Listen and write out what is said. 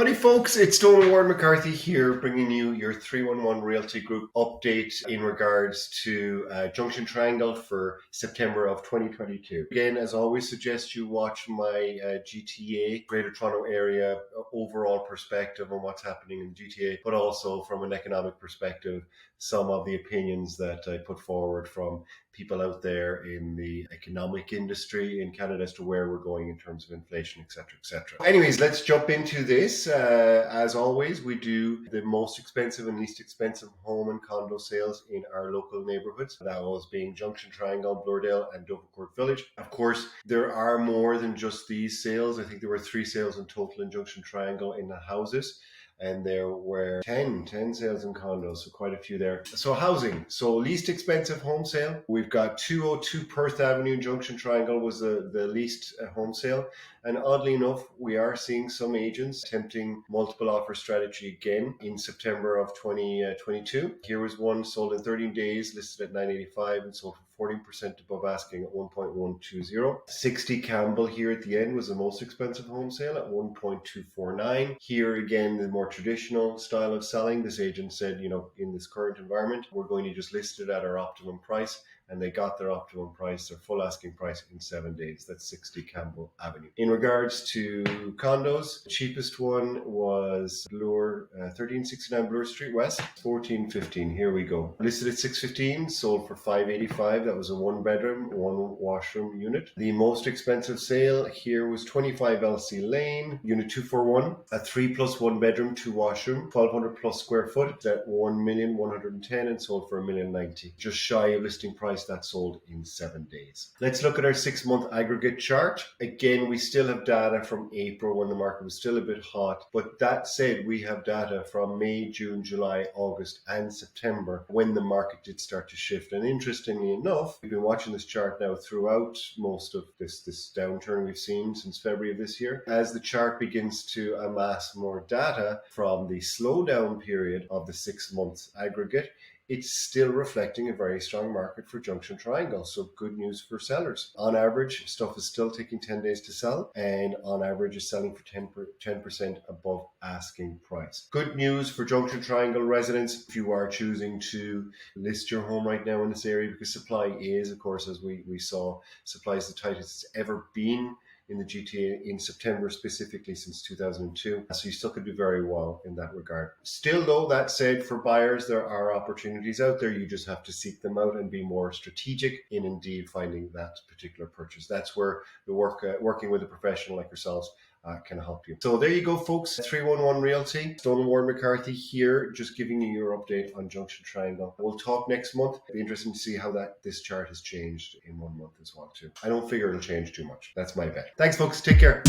Howdy folks, it's Donald Ward McCarthy here bringing you your 311 Realty Group update in regards to Junction Triangle for September of 2022. Again, as always, suggest you watch my GTA, Greater Toronto Area overall perspective on what's happening in the GTA, but also from an economic perspective, some of the opinions that I put forward from people out there in the economic industry in Canada as to where we're going in terms of inflation, etc., etc. Anyways, let's jump into this. As always, we do the most expensive and least expensive home and condo sales in our local neighborhoods. That was being Junction Triangle, Bloordale, and Dovercourt Village. Of course, there are more than just these sales. I think there were 3 sales in total in Junction Triangle in the houses. And there were 10 sales in condos, so quite a few there. So housing, so least expensive home sale. We've got 202 Perth Avenue, Junction Triangle was the least home sale. And oddly enough, we are seeing some agents attempting multiple offer strategy again in September of 2022. Here was one sold in 13 days, listed at $985 and sold for 14% above asking at 1.120. 60 Campbell here at the end was the most expensive home sale at 1.249. Here again, the more traditional style of selling. This agent said, in this current environment, we're going to just list it at our optimum price. And they got their optimum price, their full asking price in 7 days. That's 60 Campbell Avenue. In regards to condos, the cheapest one was Bloor, 1369 Bloor Street West, 1415. Here we go. Listed at 615, sold for 585. That was a 1-bedroom, 1-washroom unit. The most expensive sale here was 25 LC Lane, unit 241, a 3+1 bedroom, 2-washroom, 1,200 plus square foot at 1,110,000 and sold for 1,090,000. Just shy of listing price. That sold in 7 days. Let's look at our 6-month aggregate chart. Again, we still have data from April when the market was still a bit hot. But that said, we have data from May, June, July, August, and September when the market did start to shift. And interestingly enough, we've been watching this chart now throughout most of this downturn we've seen since February of this year. As the chart begins to amass more data from the slowdown period of the 6 months aggregate, it's still reflecting a very strong market for Junction Triangle. So good news for sellers. On average, stuff is still taking 10 days to sell, and on average is selling for 10% above asking price. Good news for Junction Triangle residents if you are choosing to list your home right now in this area, because supply is, of course, as we saw, supply is the tightest it's ever been in the GTA in September, specifically since 2002. So you still could do very well in that regard. Still though, that said, for buyers, there are opportunities out there. You just have to seek them out and be more strategic in indeed finding that particular purchase. That's where the working with a professional like yourselves can help you. So there you go, folks. 311 Realty, Donald Ward McCarthy here, just giving you your update on Junction Triangle. We'll talk next month. It'll be interesting to see how this chart has changed in 1 month as well too. I don't figure it'll change too much. That's my bet. Thanks, folks. Take care.